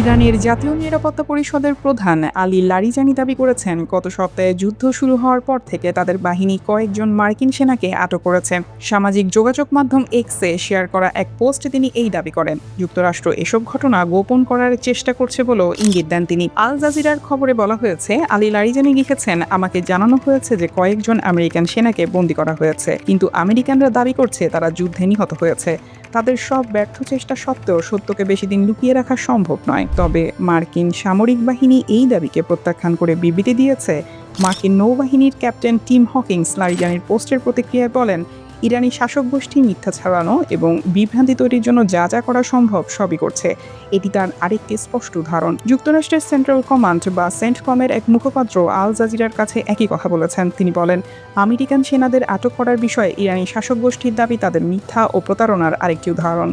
ইরানের জাতীয় নিরাপত্তা পরিষদের প্রধান আলী লারিজানি দাবি করেছেন, গত সপ্তাহে যুদ্ধ শুরু হওয়ার পর থেকে তাদের বাহিনী কয়েকজন মার্কিন সেনাকে আটক করেছে। সামাজিক যোগাযোগ মাধ্যম এক্সে শেয়ার করা এক পোস্টে তিনি এই দাবি করেন। যুক্তরাষ্ট্র এসব ঘটনা গোপন করার চেষ্টা করছে বলেও ইঙ্গিত দেন তিনি। আল জাজিরার খবরে বলা হয়েছে, আলী লারিজানি লিখেছেন, আমাকে জানানো হয়েছে যে কয়েকজন আমেরিকান সেনাকে বন্দী করা হয়েছে, কিন্তু আমেরিকানরা দাবি করছে তারা যুদ্ধে নিহত হয়েছে। তাদের সব ব্যর্থ চেষ্টা সত্ত্বেও সত্যকে বেশি দিন লুকিয়ে রাখা সম্ভব নয়। তবে মার্কিন সামরিক বাহিনী এই দাবিকে প্রত্যাখ্যান করে বিবৃতি দিয়েছে। মার্কিন নৌবাহিনীর ক্যাপ্টেন টিম হকিংস লারিজানির পোস্টের প্রতিক্রিয়ায় বলেন, ইরানি শাসক গোষ্ঠী মিথ্যা ছড়ানো এবং বিভ্রান্তি তৈরির জন্য যা যা করা সম্ভব সবই করছে। এটি তার আরেকটি স্পষ্ট উদাহরণ। যুক্তরাষ্ট্রের সেন্ট্রাল কমান্ড বা সেন্টকমের এক মুখপাত্র আল জাজিরার কাছে একই কথা বলেছেন। তিনি বলেন, আমেরিকান সেনাদের আটক করার বিষয়ে ইরানি শাসক গোষ্ঠীর দাবি তাদের মিথ্যা ও প্রতারণার আরেকটি উদাহরণ।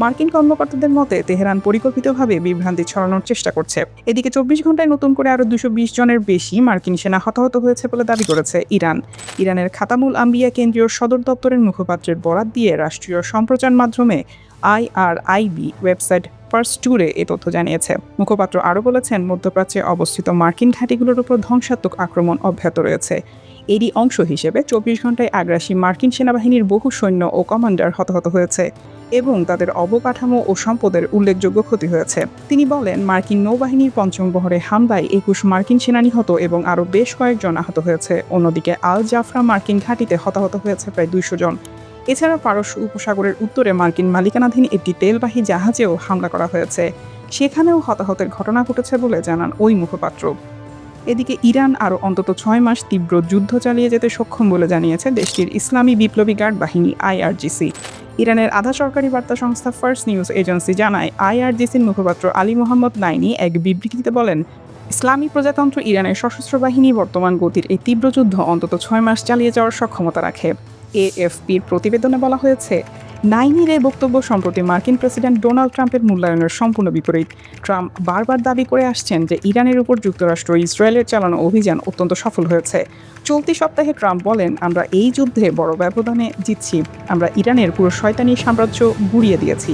মার্কিন কর্মকর্তাদের মতে, তেহরান পরিকল্পিতভাবে বিভ্রান্তি ছড়ানোর চেষ্টা করছে। এদিকে 24 ঘন্টায় নতুন করে আরও 220 জনের বেশি মার্কিন সেনা হতাহত হয়েছে বলে দাবি করেছে ইরান। ইরানের খাতামুল আম্বিয়া কেন্দ্রীয় সদর দপ্তরের মুখপাত্রের বরাত দিয়ে রাষ্ট্রীয় সম্প্রচার মাধ্যমে IRIB ওয়েবসাইট ফার্স্ট ট্যুরে এ তথ্য জানিয়েছে। মুখপাত্র আরও বলেছেন, মধ্যপ্রাচ্যে অবস্থিত মার্কিন ঘাঁটিগুলোর উপর ধ্বংসাত্মক আক্রমণ অব্যাহত রয়েছে। এরই অংশ হিসেবে 24 ঘন্টায় আগ্রাসী মার্কিন সেনাবাহিনীর বহু সৈন্য ও কমান্ডার হতাহত হয়েছে এবং তাদের অবকাঠামো ও সম্পদের উল্লেখযোগ্য ক্ষতি হয়েছে। তিনি বলেন, মার্কিন নৌবাহিনীর পঞ্চম বহরে হামলায় 21 মার্কিন সেনা নিহত এবং আরও বেশ কয়েকজন আহত হয়েছে। অন্যদিকে আল জাফরা মার্কিন ঘাঁটিতে হতাহত হয়েছে প্রায় 200 জন। এছাড়া পারস্য উপসাগরের উত্তরে মার্কিন মালিকানাধীন একটি তেলবাহী জাহাজেও হামলা করা হয়েছে। সেখানেও হতাহতের ঘটনা ঘটেছে বলে জানান ওই মুখপাত্র। এদিকে ইরান আরও অন্তত 6 মাস তীব্র যুদ্ধ চালিয়ে যেতে সক্ষম বলে জানিয়েছে দেশটির ইসলামী বিপ্লবী গার্ড বাহিনী IRGC। ইরানের আধা সরকারি বার্তা সংস্থা ফার্স্ট নিউজ এজেন্সি জানায়, IRGCর মুখপাত্র আলী মোহাম্মদ নাইনি এক বিবৃতিতে বলেন, ইসলামী প্রজাতন্ত্র ইরানের সশস্ত্র বাহিনী বর্তমান গতির এই তীব্র যুদ্ধ অন্তত 6 মাস চালিয়ে যাওয়ার সক্ষমতা রাখে। AFPর প্রতিবেদনে বলা হয়েছে, নাইনির এই বক্তব্য সম্প্রতি মার্কিন প্রেসিডেন্ট ডোনাল্ড ট্রাম্পের মূল্যায়নের সম্পূর্ণ বিপরীত। ট্রাম্প বারবার দাবি করে আসছেন যে ইরানের উপর যুক্তরাষ্ট্র ইসরায়েলের চালানো অভিযান অত্যন্ত সফল হয়েছে। চলতি সপ্তাহে ট্রাম্প বলেন, আমরা এই যুদ্ধে বড় ব্যবধানে জিতছি, আমরা ইরানের পুরো শয়তানি সাম্রাজ্য গুঁড়িয়ে দিয়েছি।